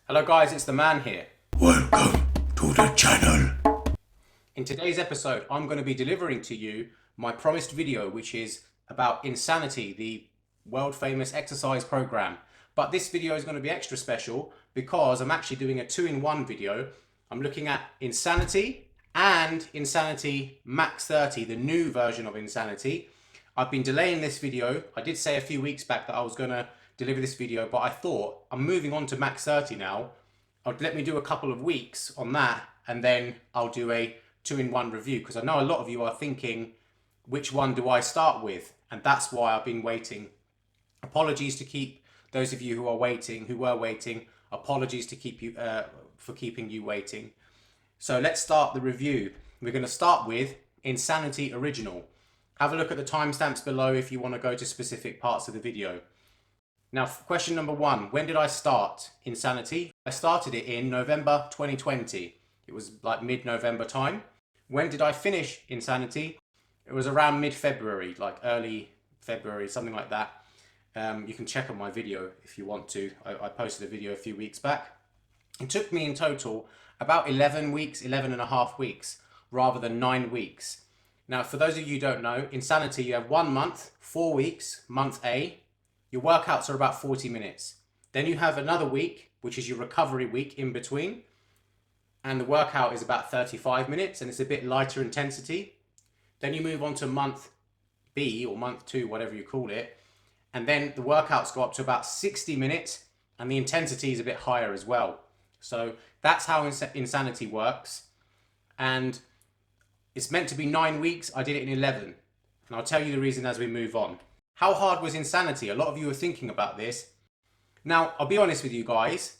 Hello guys, it's the man here. Welcome to the channel. In today's episode, I'm going to be delivering to you my promised video, which is about Insanity, the world famous exercise program. But this video is going to be extra special because I'm actually doing a two-in-one video. I'm looking at Insanity and Insanity Max 30, the new version of Insanity. I've been delaying this video. I did say a few weeks back that I was going to deliver this video, but I thought I'm moving on to Max 30 now. Let me do a couple of weeks on that, and then I'll do a two-in-one review, because I know a lot of you are thinking, which one do I start with? And that's why I've been waiting. Apologies to keep those of you who were waiting. Apologies to keep you for keeping you waiting. So let's start the review. We're going to start with Insanity Original. Have a look at the timestamps below if you want to go to specific parts of the video. Now, question number one, when did I start Insanity? I started it in November 2020. It was like mid-November time. When did I finish Insanity? It was around mid-February, like early February, something like that. You can check on my video if you want to. I posted a video a few weeks back. It took me in total about 11 weeks, 11 and a half weeks, rather than 9 weeks. Now, for those of you who don't know, Insanity, you have 1 month, 4 weeks, month A. Your workouts are about 40 minutes. Then you have another week, which is your recovery week in between. And the workout is about 35 minutes and it's a bit lighter intensity. Then you move on to month B or month 2, whatever you call it. And then the workouts go up to about 60 minutes and the intensity is a bit higher as well. So that's how Insanity works. And it's meant to be 9 weeks. I did it in 11. And I'll tell you the reason as we move on. How hard was Insanity? A lot of you are thinking about this. Now, I'll be honest with you guys.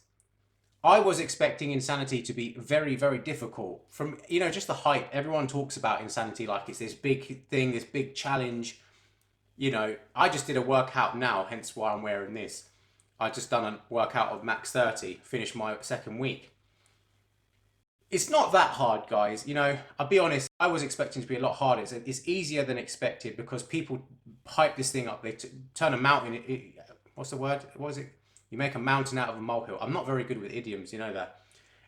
I was expecting Insanity to be very, very difficult. From, just the hype. Everyone talks about Insanity like it's this big thing, this big challenge. I just did a workout now, hence why I'm wearing this. I just done a workout of Max 30, finished my second week. It's not that hard, guys. I'll be honest, I was expecting to be a lot harder. It's easier than expected because people hype this thing up. They turn a mountain. What's the word? What is it? You make a mountain out of a molehill. I'm not very good with idioms, you know that.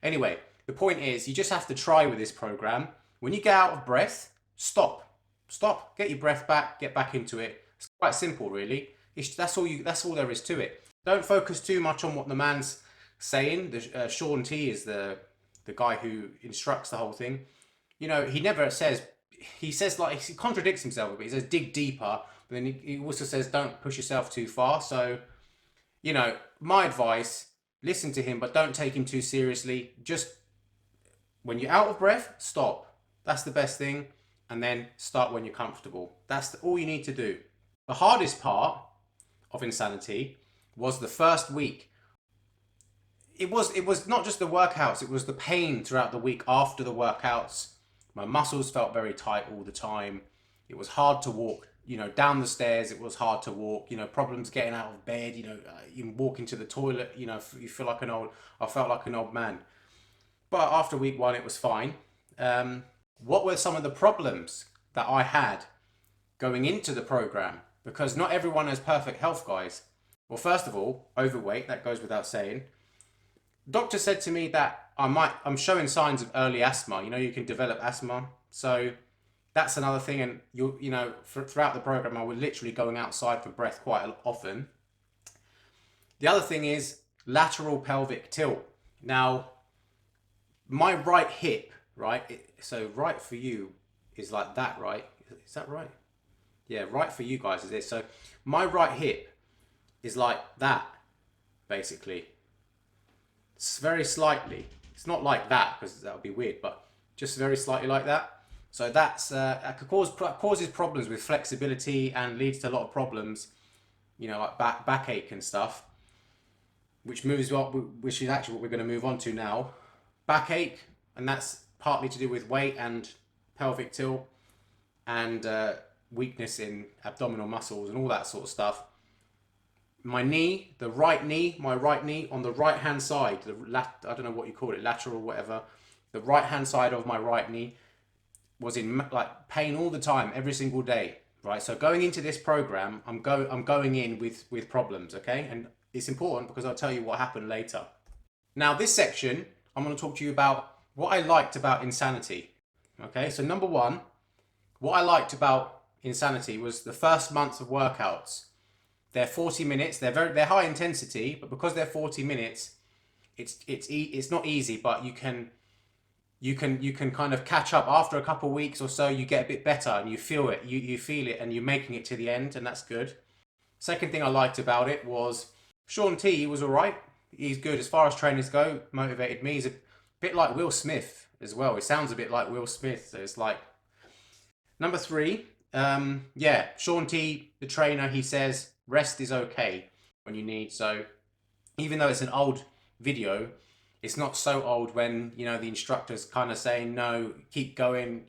Anyway, the point is, you just have to try with this program. When you get out of breath, stop. Stop, get your breath back, get back into it. It's quite simple, really. That's all there is to it. Don't focus too much on what the man's saying. Shaun T is the guy who instructs the whole thing. He never says, he contradicts himself a bit. He says dig deeper, but then he also says don't push yourself too far. So, my advice, listen to him, but don't take him too seriously. Just when you're out of breath, stop. That's the best thing. And then start when you're comfortable. That's all you need to do. The hardest part of Insanity was the first week. It was not just the workouts, it was the pain throughout the week after the workouts. My muscles felt very tight all the time. It was hard to walk, down the stairs. It was hard to walk, problems getting out of bed, even walking to the toilet, you feel like I felt like an old man. But after week 1, it was fine. What were some of the problems that I had going into the program? Because not everyone has perfect health, guys. Well, first of all, overweight, that goes without saying. Doctor said to me that I'm showing signs of early asthma. You can develop asthma. So that's another thing. And throughout the program, I was literally going outside for breath quite often. The other thing is lateral pelvic tilt. Now, my right hip, right? So right for you is like that, right? Is that right? Yeah, right for you guys is this. So my right hip is like that, basically. It's very slightly. It's not like that because that would be weird, but just very slightly like that. So that causes problems with flexibility and leads to a lot of problems, like backache and stuff, which is actually what we're going to move on to now. Backache, and that's partly to do with weight and pelvic tilt and weakness in abdominal muscles and all that sort of stuff. My knee, my right knee on the right hand side, I don't know what you call it, lateral, whatever. The right hand side of my right knee was in pain all the time, every single day, right? So going into this program, I'm going in with problems, okay? And it's important because I'll tell you what happened later. Now this section, I'm going to talk to you about what I liked about Insanity. Okay, so number one, what I liked about Insanity was the first month of workouts. They're 40 minutes. They're high intensity, but because they're 40 minutes, it's not easy, but you can kind of catch up after a couple of weeks or so. You get a bit better and you feel it. You feel it, and you're making it to the end, and that's good. Second thing I liked about it was Shaun T was all right. He's good as far as trainers go. Motivated me. He's a bit like Will Smith as well. He sounds a bit like Will Smith. So it's like number three. Yeah, Shaun T, the trainer, he says rest is okay when you need. So even though it's an old video, it's not so old when the instructor's kind of saying no, keep going.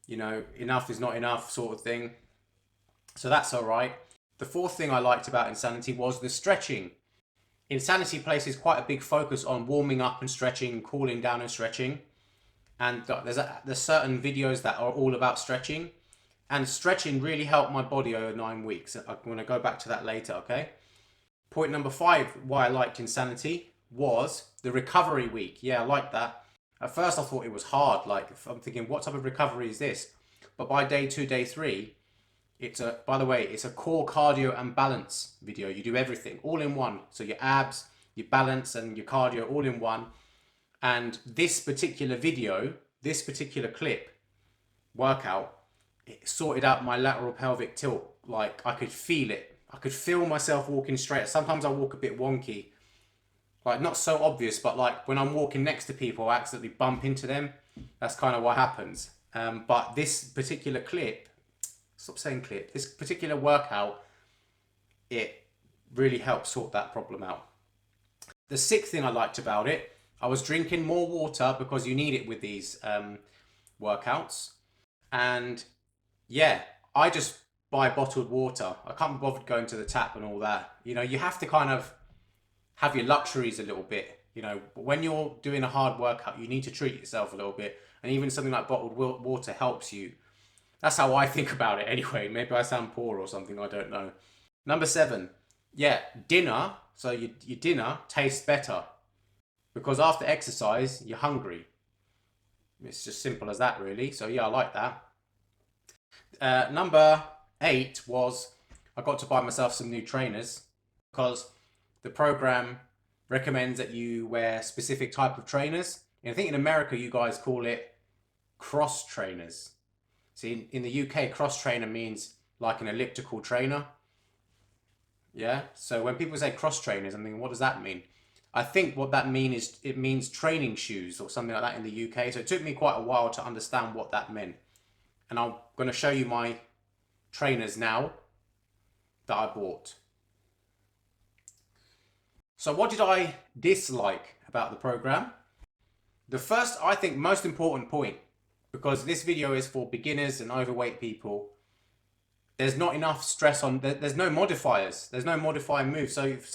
Enough is not enough, sort of thing. So that's all right. The fourth thing I liked about Insanity was the stretching. Insanity places quite a big focus on warming up and stretching, cooling down and stretching. And there's certain videos that are all about stretching. And stretching really helped my body over 9 weeks. I'm going to go back to that later, okay? Point number five, why I liked Insanity, was the recovery week. Yeah, I liked that. At first I thought it was hard. Like, I'm thinking, what type of recovery is this? But by day 2, day 3, by the way, it's a core cardio and balance video. You do everything all in one. So your abs, your balance, and your cardio all in one. And this particular video, this particular clip, workout, it sorted out my lateral pelvic tilt. Like, I could feel it. I could feel myself walking straight. Sometimes I walk a bit wonky. Like, not so obvious, but like when I'm walking next to people, I accidentally bump into them. That's kind of what happens. But this particular clip, stop saying clip, this particular workout, it really helped sort that problem out. The sixth thing I liked about it, I was drinking more water because you need it with these workouts. And yeah, I just buy bottled water. I can't be bothered going to the tap and all that. You have to kind of have your luxuries a little bit. But when you're doing a hard workout, you need to treat yourself a little bit. And even something like bottled water helps you. That's how I think about it anyway. Maybe I sound poor or something, I don't know. Number seven, yeah, dinner. So your dinner tastes better because after exercise, you're hungry. It's just simple as that, really. So yeah, I like that. Number eight was I got to buy myself some new trainers because the program recommends that you wear specific type of trainers. And I think in America, you guys call it cross trainers. See, in the UK, cross trainer means like an elliptical trainer. Yeah. So when people say cross trainers, I'm thinking, what does that mean? I think what that means is it means training shoes or something like that in the UK. So it took me quite a while to understand what that meant. And I'm going to show you my trainers now that I bought. So what did I dislike about the program? The first, I think, most important point, because this video is for beginners and overweight people, there's not enough stress on, there's no modifiers. There's no modifying moves. So if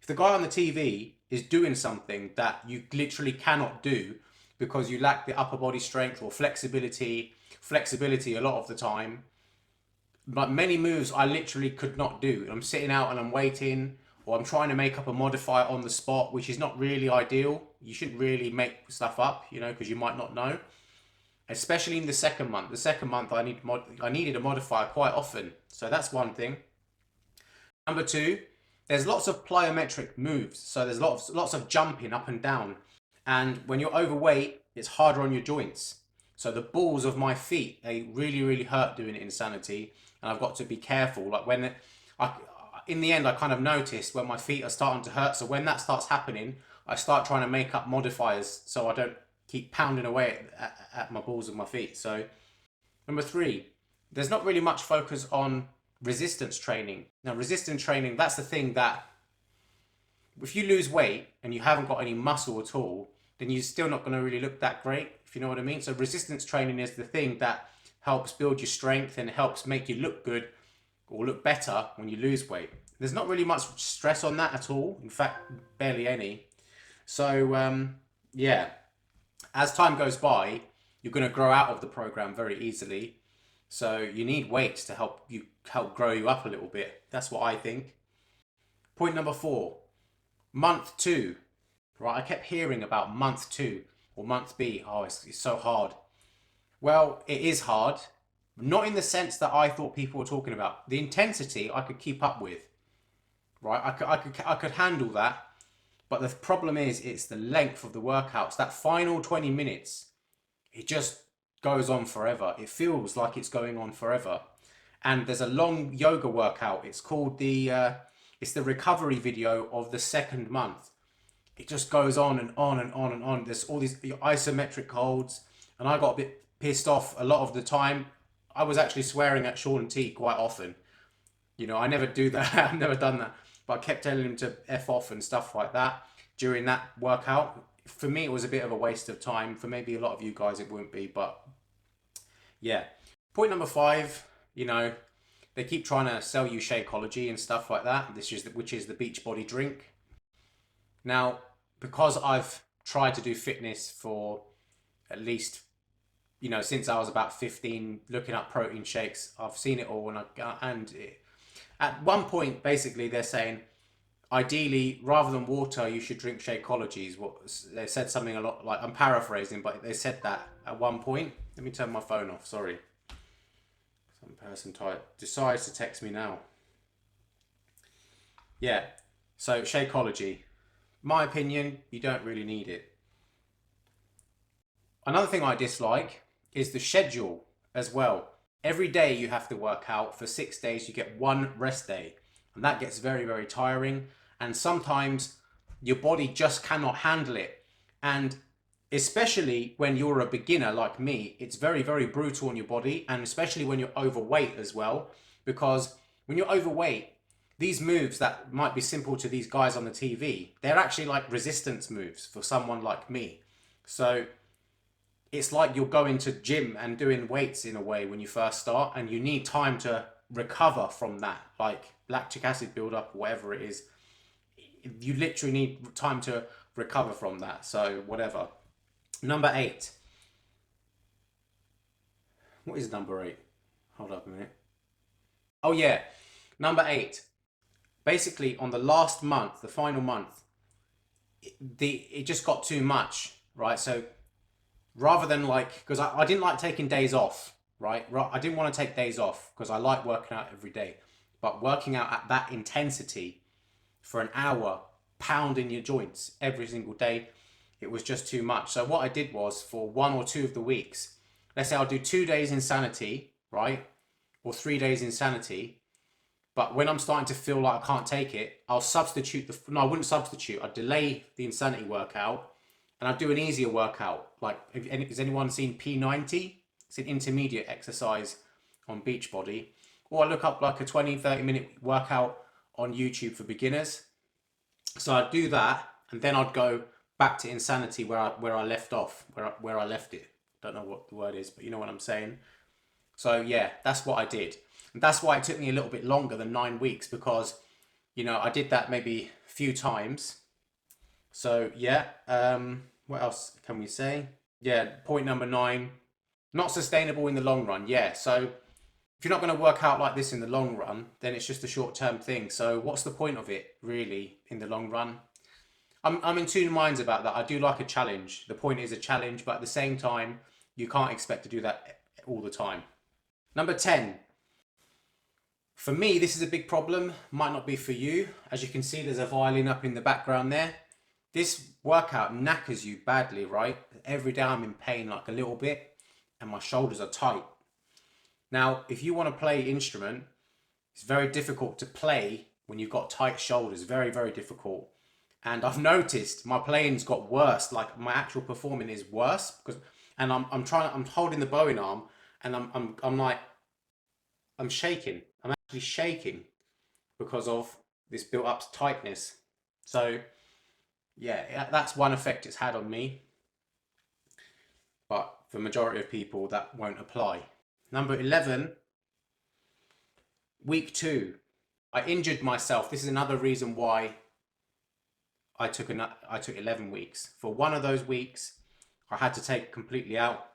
the guy on the TV is doing something that you literally cannot do because you lack the upper body strength or flexibility a lot of the time, like many moves I literally could not do. I'm sitting out and I'm waiting, or I'm trying to make up a modifier on the spot, which is not really ideal. You shouldn't really make stuff up, because you might not know. Especially in the second month. The second month I needed a modifier quite often. So that's one thing. Number two, there's lots of plyometric moves. So there's lots of jumping up and down. And when you're overweight, it's harder on your joints. So the balls of my feet, they really, really hurt doing it Insanity. And I've got to be careful. Like in the end, I kind of noticed when my feet are starting to hurt. So when that starts happening, I start trying to make up modifiers so I don't keep pounding away at my balls of my feet. So number three, there's not really much focus on resistance training. Now, resistance training, that's the thing that if you lose weight and you haven't got any muscle at all, then you're still not going to really look that great, if you know what I mean. So resistance training is the thing that helps build your strength and helps make you look good or look better when you lose weight. There's not really much stress on that at all. In fact, barely any. So, yeah, as time goes by, you're going to grow out of the program very easily. So you need weights to help grow you up a little bit. That's what I think. Point number four, month 2. right? I kept hearing about month 2 or month B. Oh, it's so hard. Well, it is hard, not in the sense that I thought people were talking about. The intensity I could keep up with, right? I could handle that. But the problem is, it's the length of the workouts. That final 20 minutes, it just goes on forever. It feels like it's going on forever. And there's a long yoga workout. It's called it's the recovery video of the second month. It just goes on and on and on and on. There's all these isometric holds, and I got a bit pissed off a lot of the time. I was actually swearing at Shaun T quite often. You know, I never do that. I've never done that. But I kept telling him to F off and stuff like that during that workout. For me, it was a bit of a waste of time. For maybe a lot of you guys, it wouldn't be. But yeah. Point number 5, you know, they keep trying to sell you Shakeology and stuff like that. Which is the Beachbody drink. Now, because I've tried to do fitness for at least, you know, since I was about 15, looking up protein shakes, I've seen it all. At one point, basically, they're saying, ideally, rather than water, you should drink Shakeologies. They said something a lot, like, I'm paraphrasing, but they said that at one point. Let me turn my phone off, sorry. Some person decides to text me now. Yeah, so Shakeology. My opinion, you don't really need it. Another thing I dislike is the schedule as well. Every day you have to work out. For 6 days, you get 1 rest day. And that gets very, very tiring. And sometimes your body just cannot handle it. And especially when you're a beginner like me, it's very, very brutal on your body. And especially when you're overweight as well. Because when you're overweight, these moves that might be simple to these guys on the TV, they're actually like resistance moves for someone like me. So it's like you're going to gym and doing weights in a way when you first start, and you need time to recover from that, like lactic acid buildup or whatever it is. You literally need time to recover from that. So whatever. Number 8. What is number 8? Hold up a minute. Oh yeah, number 8. Basically, on the last month, the final month, it just got too much, right? So rather than like, because I didn't like taking days off, right? I didn't want to take days off because I like working out every day. But working out at that intensity for an hour, pounding your joints every single day, it was just too much. So what I did was, for 1 or 2 of the weeks, let's say I'll do 2 days insanity, right? Or 3 days insanity. But when I'm starting to feel like I can't take it, I'll substitute no, I wouldn't substitute. I'd delay the insanity workout and I'd do an easier workout. Like, has anyone seen P90? It's an intermediate exercise on Beachbody. Or I look up like a 20-30 minute workout on YouTube for beginners. So I'd do that, and then I'd go back to insanity where I left off, where I left it. Don't know what the word is, but you know what I'm saying. So yeah, that's what I did. And that's why it took me a little bit longer than 9 weeks, because, you know, I did that maybe a few times. So yeah, what else can we say? Yeah, point number 9, not sustainable in the long run. Yeah, so if you're not going to work out like this in the long run, then it's just a short-term thing. So what's the point of it really in the long run? I'm in 2 minds about that. I do like a challenge. The point is a challenge, but at the same time, you can't expect to do that all the time. Number 10. For me, this is a big problem. Might not be for you. As you can see, there's a violin up in the background there. This workout knackers you badly, right? Every day I'm in pain like a little bit, and my shoulders are tight. Now, if you want to play instrument, it's very difficult to play when you've got tight shoulders. Very, very difficult. And I've noticed my playing's got worse. Like, my actual performing is worse and I'm holding the bowing arm, and I'm shaking. I'm actually shaking because of this built up tightness. So yeah, that's one effect it's had on me. But for the majority of people, that won't apply. Number 11, week 2. I injured myself. This is another reason why I took 11 weeks. For one of those weeks, I had to take completely out.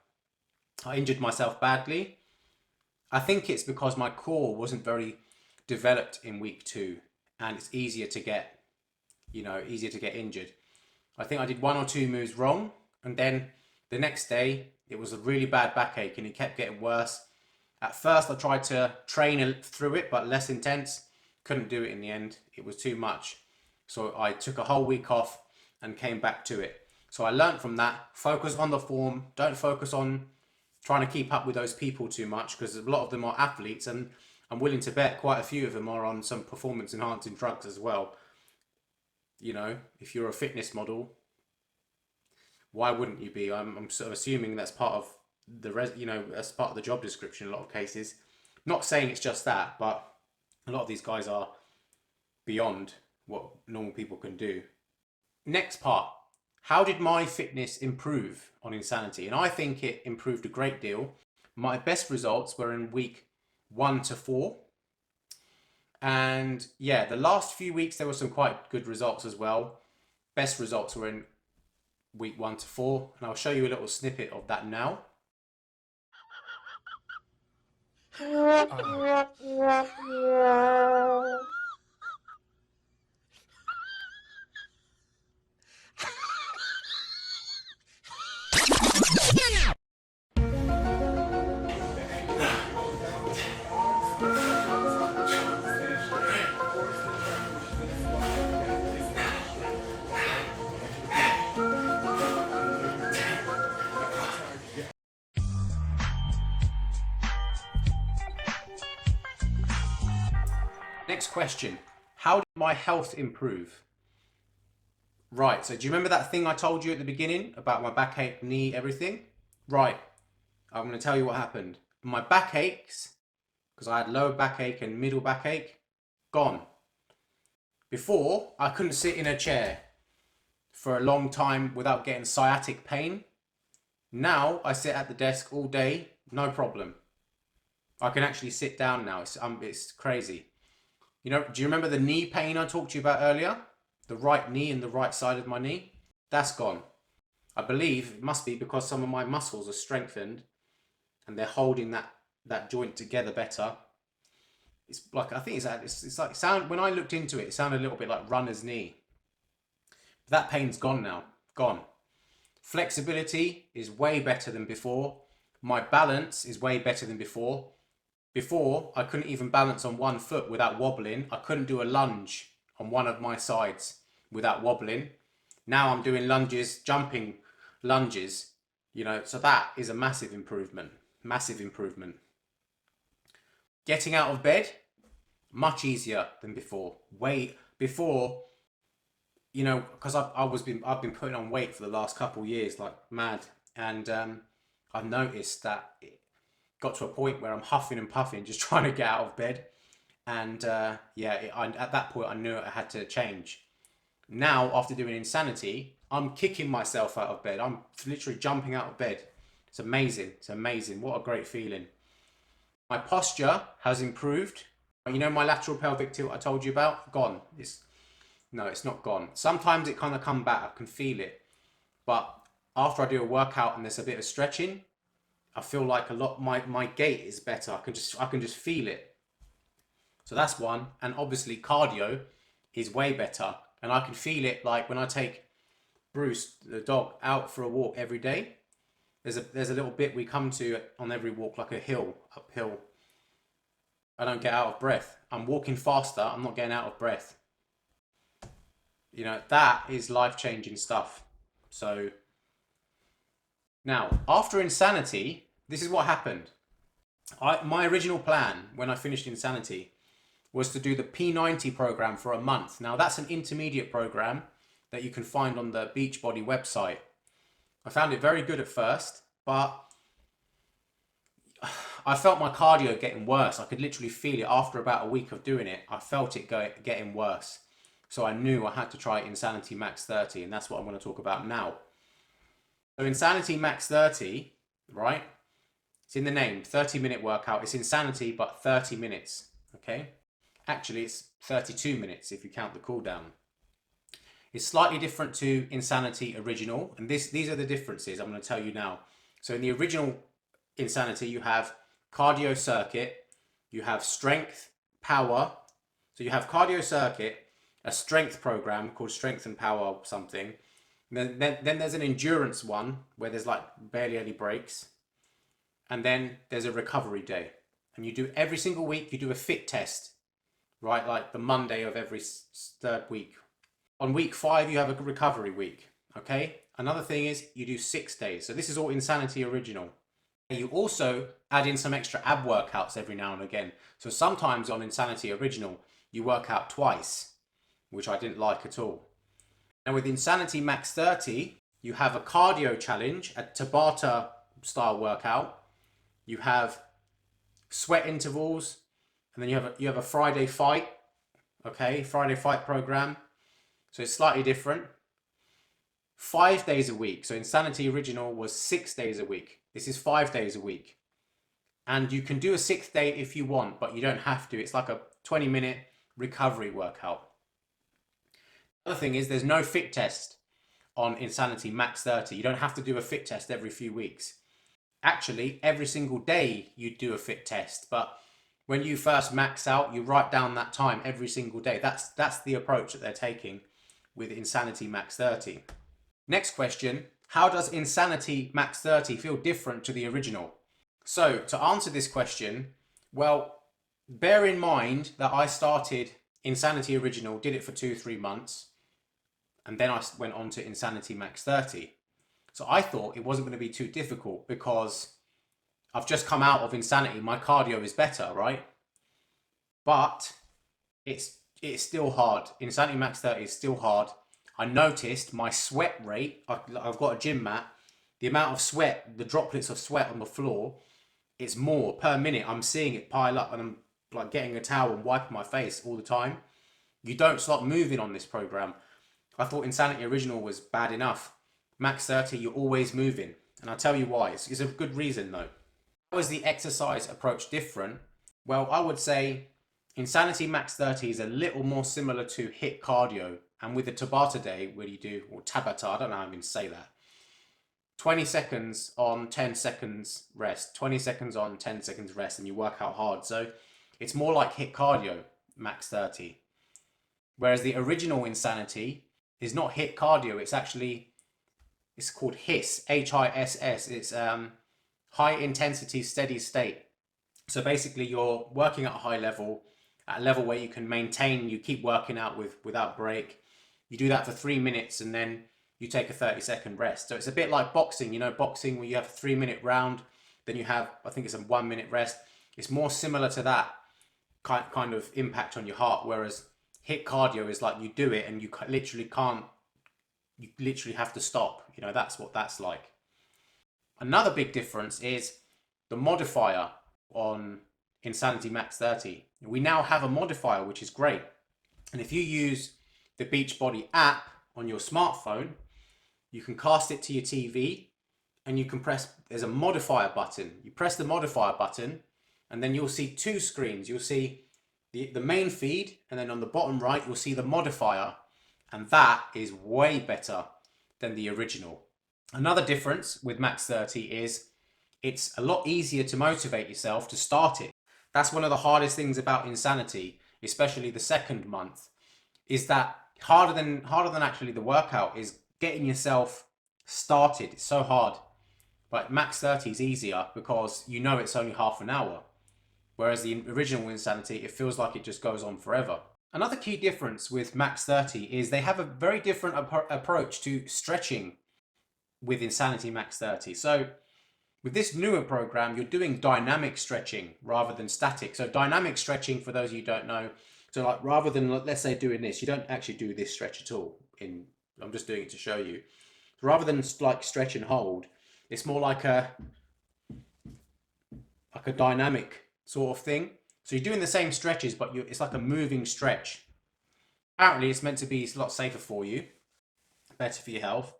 I injured myself badly. I think it's because my core wasn't very developed in week 2, and it's easier to get, easier to get injured. I think I did 1 or 2 moves wrong, and then the next day it was a really bad backache and it kept getting worse. At first I tried to train through it, but less intense. Couldn't do it in the end. It was too much. So I took a whole week off and came back to it. So I learned from that, focus on the form. Don't focus on trying to keep up with those people too much, because a lot of them are athletes, and I'm willing to bet quite a few of them are on some performance enhancing drugs as well. You know, if you're a fitness model, why wouldn't you be? I'm sort of assuming that's part of that's part of the job description in a lot of cases. Not saying it's just that, but a lot of these guys are beyond what normal people can do. Next part, how did my fitness improve on Insanity? And I think it improved a great deal. My best results were in week 1 to 4. And yeah, the last few weeks there were some quite good results as well. Best results were in week 1 to 4. And I'll show you a little snippet of that now. Next question, how did my health improve? Right, so do you remember that thing I told you at the beginning about my backache, knee, everything? Right, I'm going to tell you what happened. My backaches, because I had lower backache and middle backache, gone. Before, I couldn't sit in a chair for a long time without getting sciatic pain. Now, I sit at the desk all day, no problem. I can actually sit down now, it's crazy. You know, do you remember the knee pain I talked to you about earlier? The right knee and the right side of my knee? That's gone. I believe it must be because some of my muscles are strengthened and they're holding that joint together better. It's like, I think it's like when I looked into it, it sounded a little bit like runner's knee. But that pain's gone now, gone. Flexibility is way better than before. My balance is way better than before. Before, I couldn't even balance on one foot without wobbling. I couldn't do a lunge on one of my sides without wobbling. Now I'm doing lunges, jumping lunges, you know, so that is a massive improvement. Massive improvement. Getting out of bed, much easier than before. Before, you know, because I've been putting on weight for the last couple of years like mad, and I've noticed that it got to a point where I'm huffing and puffing just trying to get out of bed, and at that point I knew I had to change. Now, after doing Insanity, I'm kicking myself out of bed. I'm literally jumping out of bed. It's amazing. It's amazing. What a great feeling. My posture has improved. You know my lateral pelvic tilt I told you about? Gone. No, it's not gone. Sometimes it kind of come back. I can feel it. But after I do a workout and there's a bit of stretching, I feel like my gait is better. I can just feel it. So that's one. And obviously cardio is way better. And I can feel it like when I take Bruce, the dog, out for a walk every day. There's a little bit we come to on every walk, like a hill, uphill. I don't get out of breath. I'm walking faster. I'm not getting out of breath. You know, that is life-changing stuff. So now, after Insanity, this is what happened. My original plan when I finished Insanity was to do the P90 program for a month. Now, that's an intermediate program that you can find on the Beachbody website. I found it very good at first, but I felt my cardio getting worse. I could literally feel it after about a week of doing it. I felt it getting worse. So I knew I had to try Insanity Max 30, and that's what I'm going to talk about now. So Insanity Max 30, right? It's in the name, 30-minute workout. It's Insanity, but 30 minutes, okay? Actually, it's 32 minutes if you count the cool down. It's slightly different to Insanity Original, and these are the differences I'm going to tell you now. So in the original Insanity, you have cardio circuit, you have strength, power. So you have cardio circuit, a strength program called Strength and Power something, Then there's an endurance one where there's like barely any breaks. And then there's a recovery day. And you do every single week, you do a fit test, right? Like the Monday of every third week. On week 5, you have a recovery week, okay? Another thing is you do 6 days. So this is all Insanity Original. You also add in some extra ab workouts every now and again. So sometimes on Insanity Original, you work out twice, which I didn't like at all. And with Insanity Max 30, you have a cardio challenge, a Tabata style workout. You have sweat intervals, and then you have a Friday fight, okay, Friday fight program. So it's slightly different. 5 days a week. So Insanity Original was 6 days a week. This is 5 days a week. And you can do a 6th day if you want, but you don't have to. It's like a 20-minute recovery workout. The other thing is there's no fit test on Insanity Max 30. You don't have to do a fit test every few weeks. Actually, every single day you do a fit test, but when you first max out, you write down that time every single day. That's the approach that they're taking with Insanity Max 30. Next question, how does Insanity Max 30 feel different to the original? So to answer this question, well, bear in mind that I started Insanity Original, did it for 2-3 months, and then I went on to Insanity Max 30. So I thought it wasn't going to be too difficult because I've just come out of Insanity. My cardio is better, right? But it's still hard. Insanity Max 30 is still hard. I noticed my sweat rate, I've got a gym mat, the amount of sweat, the droplets of sweat on the floor, it's more per minute. I'm seeing it pile up and I'm like getting a towel and wiping my face all the time. You don't stop moving on this program. I thought Insanity Original was bad enough. Max 30, you're always moving. And I'll tell you why. It's a good reason though. How is the exercise approach different? Well, I would say Insanity Max 30 is a little more similar to HIIT cardio. And with the Tabata day, where you do, or Tabata, I don't know how I'm going to say that. 20 seconds on, 10 seconds rest. 20 seconds on, 10 seconds rest, and you work out hard. So it's more like HIIT cardio, Max 30. Whereas the original Insanity is not HIIT cardio. It's called HISS, H-I-S-S. It's high intensity steady state. So basically you're working at a high level, at a level where you can maintain, you keep working out without break. You do that for 3 minutes and then you take a 30-second rest. So it's a bit like boxing, boxing where you have a 3-minute round, then you have, I think it's a 1-minute rest. It's more similar to that kind of impact on your heart, whereas HIIT cardio is like you do it and you literally have to stop. That's what that's like. Another big difference is the modifier on Insanity Max 30. We now have a modifier, which is great. And if you use the Beachbody app on your smartphone, you can cast it to your TV and you can there's a modifier button. You press the modifier button and then you'll see 2 screens. You'll see the main feed, and then on the bottom right, you'll see the modifier. And that is way better than the original. Another difference with Max 30 is it's a lot easier to motivate yourself to start it. That's one of the hardest things about Insanity, especially the second month, is that harder than actually the workout is getting yourself started. It's so hard. But Max 30 is easier because it's only half an hour. Whereas the original Insanity, it feels like it just goes on forever. Another key difference with Max 30 is they have a very different approach to stretching with Insanity Max 30. So with this newer program, you're doing dynamic stretching rather than static. So dynamic stretching, for those of you who don't know, so like rather than, let's say, doing this, you don't actually do this stretch at all. I'm just doing it to show you. Rather than like stretch and hold, it's more like a dynamic sort of thing. So you're doing the same stretches, but it's like a moving stretch. Apparently, it's meant to be a lot safer for you, better for your health.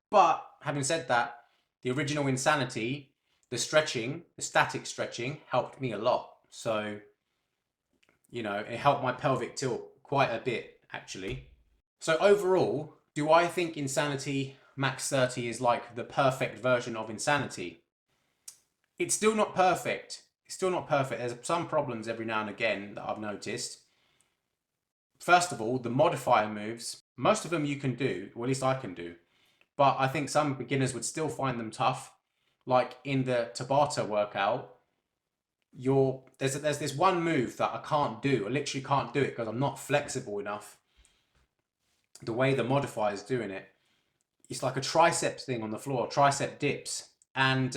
But having said that, the original Insanity, the static stretching, helped me a lot. So, it helped my pelvic tilt quite a bit, actually. So overall, do I think Insanity Max 30 is like the perfect version of Insanity? It's still not perfect. There's some problems every now and again that I've noticed. First of all, the modifier moves, most of them you can do, or at least I can do. but I think some beginners would still find them tough. Like in the Tabata workout, there's this one move that I can't do. I literally can't do it because I'm not flexible enough. The way the modifier is doing it, it's like a tricep thing on the floor, tricep dips, and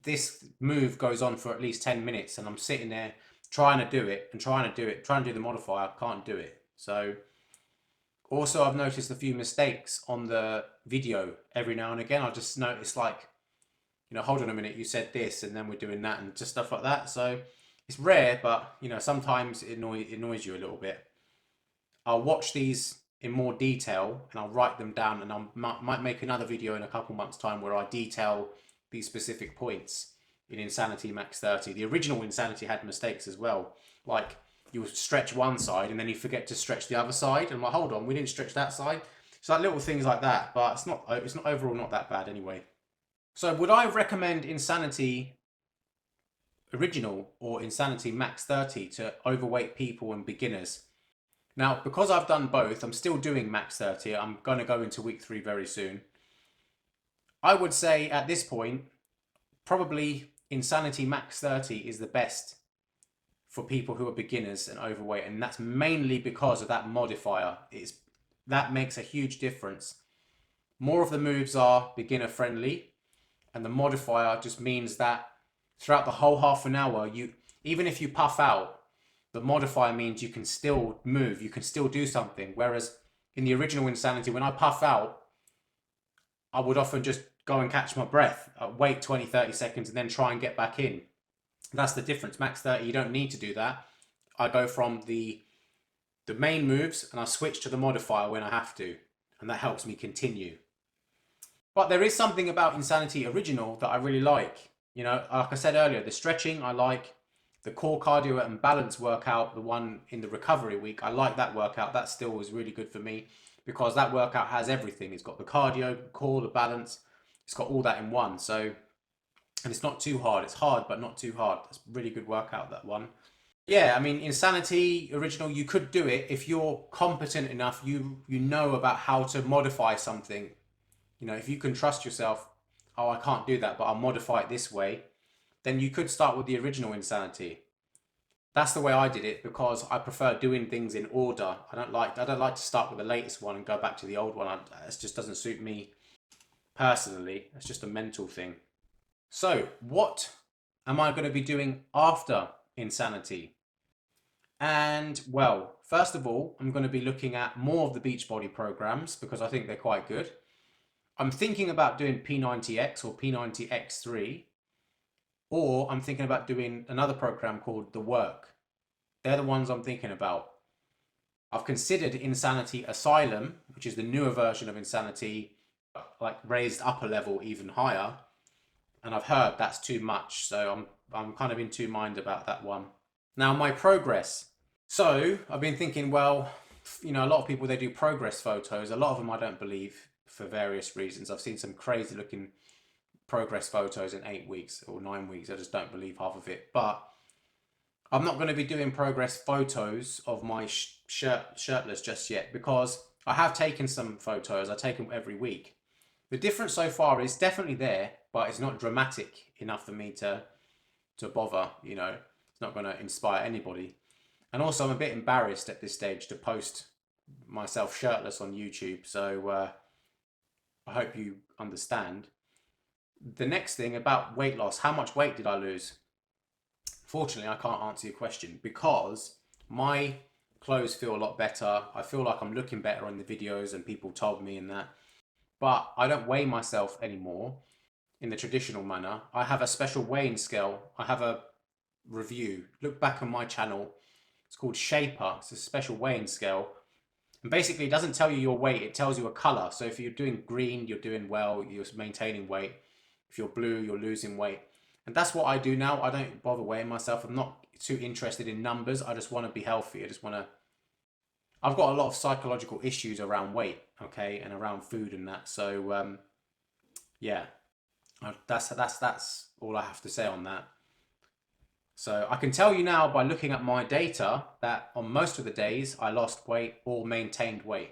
this move goes on for at least 10 minutes, and I'm sitting there trying to do it and trying to do the modifier. I can't do it. So also I've noticed a few mistakes on the video every now and again. I just notice like, hold on a minute, you said this and then we're doing that and just stuff like that. So it's rare, but sometimes it annoys you a little bit. I'll watch these in more detail and I'll write them down, and I might make another video in a couple months time where I detail these specific points in Insanity Max 30. The original Insanity had mistakes as well. Like you stretch one side and then you forget to stretch the other side. And I'm like, hold on, we didn't stretch that side. So like little things like that, but it's not overall not that bad anyway. So would I recommend Insanity Original or Insanity Max 30 to overweight people and beginners? Now, because I've done both, I'm still doing Max 30. I'm going to go into week 3 very soon. I would say at this point, probably Insanity Max 30 is the best for people who are beginners and overweight. And that's mainly because of that modifier. That makes a huge difference. More of the moves are beginner friendly, and the modifier just means that throughout the whole half an hour, even if you puff out, the modifier means you can still move, you can still do something. Whereas in the original Insanity, when I puff out, I would often just go and catch my breath, wait 20, 30 seconds and then try and get back in. That's the difference. Max 30, you don't need to do that. I go from the main moves and I switch to the modifier when I have to, and that helps me continue. But there is something about Insanity Original that I really like. Like I said earlier, the stretching I like. The core cardio and balance workout, the one in the recovery week, I like that workout. That still was really good for me because that workout has everything. It's got the cardio, core, the balance. It's got all that in one. So, and it's not too hard. It's hard, but not too hard. That's a really good workout, that one. Yeah, I mean, Insanity Original, you could do it if you're competent enough. You know about how to modify something. If you can trust yourself, oh, I can't do that, but I'll modify it this way. Then you could start with the original Insanity. That's the way I did it because I prefer doing things in order. I don't like to start with the latest one and go back to the old one. It just doesn't suit me personally. It's just a mental thing. So what am I going to be doing after Insanity? And well, first of all, I'm going to be looking at more of the Beachbody programs because I think they're quite good. I'm thinking about doing P90X or P90X3. Or I'm thinking about doing another program called The Work. They're the ones I'm thinking about. I've considered Insanity Asylum, which is the newer version of Insanity, like raised up a level even higher. And I've heard that's too much. So I'm kind of in two minds about that one. Now, my progress. So I've been thinking, well, a lot of people, they do progress photos. A lot of them I don't believe for various reasons. I've seen some crazy looking progress photos in 8 weeks or 9 weeks. I just don't believe half of it. But I'm not going to be doing progress photos of my shirtless just yet because I have taken some photos. I take them every week. The difference so far is definitely there, but it's not dramatic enough for me to bother. It's not going to inspire anybody. And also I'm a bit embarrassed at this stage to post myself shirtless on YouTube. So I hope you understand. The next thing about weight loss, how much weight did I lose? Fortunately, I can't answer your question because my clothes feel a lot better. I feel like I'm looking better on the videos and people told me and that. But I don't weigh myself anymore in the traditional manner. I have a special weighing scale. I have a review. Look back on my channel. It's called Shaper. It's a special weighing scale. And basically it doesn't tell you your weight. It tells you a color. So if you're doing green, you're doing well. You're maintaining weight. If you're blue, you're losing weight. And that's what I do now. I don't bother weighing myself. I'm not too interested in numbers. I just want to be healthy. I've got a lot of psychological issues around weight, okay, and around food and that. So, yeah, that's all I have to say on that. So I can tell you now by looking at my data that on most of the days I lost weight or maintained weight.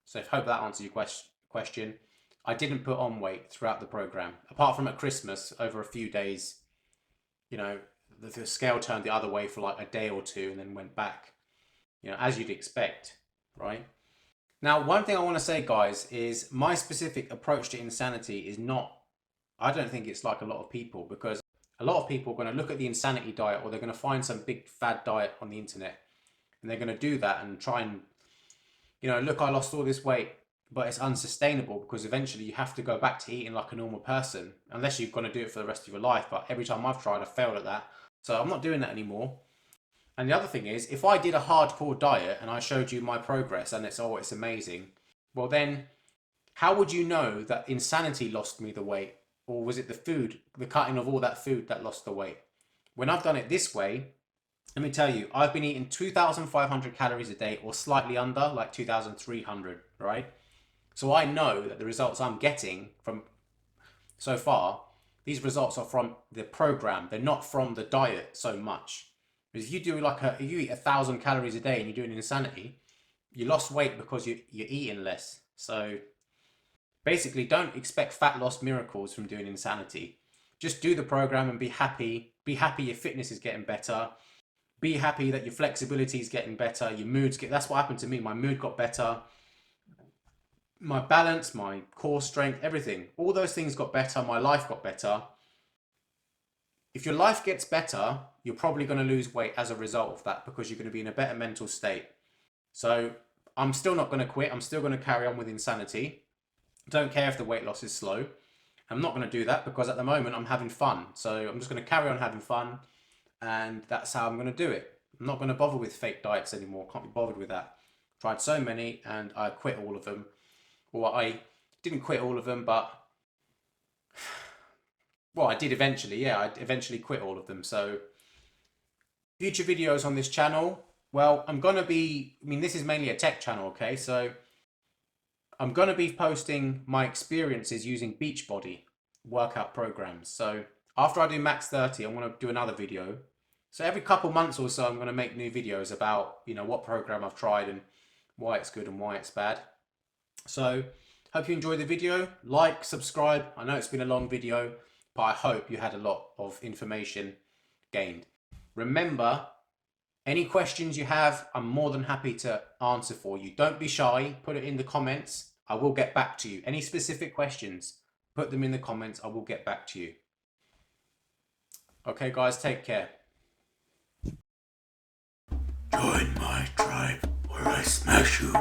So I hope that answers your question, I didn't put on weight throughout the program, apart from at Christmas over a few days. You know, the scale turned the other way for like a day or two and then went back, you know, as you'd expect, right? Now, one thing I want to say, guys, is my specific approach to insanity is not, I don't think it's like a lot of people, because a lot of people are going to look at the insanity diet, or they're going to find some big fad diet on the internet, and they're going to do that and try and, you know, look, I lost all this weight, but it's unsustainable because eventually you have to go back to eating like a normal person, unless you're going to do it for the rest of your life. But every time I've tried, I've failed at that. So I'm not doing that anymore. And the other thing is, if I did a hardcore diet and I showed you my progress and it's, oh, it's amazing, well then, how would you know that insanity lost me the weight? Or was it the food, the cutting of all that food that lost the weight? When I've done it this way, let me tell you, I've been eating 2,500 calories a day, or slightly under, like 2,300, right? So I know that the results I'm getting from so far, these results are from the program. They're not from the diet so much. If you do if you eat 1,000 calories a day and you're doing insanity, you lost weight because you're eating less. So basically, don't expect fat loss miracles from doing insanity. Just do the program and be happy. Be happy your fitness is getting better. Be happy that your flexibility is getting better. Your moods get. That's what happened to me. My mood got better. My balance, my core strength, everything. All those things got better. My life got better. If your life gets better, you're probably going to lose weight as a result of that, because you're going to be in a better mental state. So I'm still not going to quit. I'm still going to carry on with insanity. Don't care if the weight loss is slow. I'm not going to do that because at the moment I'm having fun. So I'm just going to carry on having fun, and that's how I'm going to do it. I'm not going to bother with fake diets anymore. Can't be bothered with that. Tried so many and I quit all of them. Or I didn't quit all of them, but well, I did eventually. Yeah, I eventually quit all of them. So future videos on this channel, well, I'm going to be, I mean, this is mainly a tech channel, okay? So I'm going to be posting my experiences using Beachbody workout programs. So after I do max 30, I'm going to do another video. So every couple months or so, I'm going to make new videos about, you know, what program I've tried and why it's good and why it's bad. So hope you enjoyed the video. Like, subscribe. I know it's been a long video, but I hope you had a lot of information gained. Remember, any questions you have, I'm more than happy to answer for you. Don't be shy. Put it in the comments. I will get back to you. Any specific questions, put them in the comments. I will get back to you. Okay, guys, take care. Join my tribe or I smash you.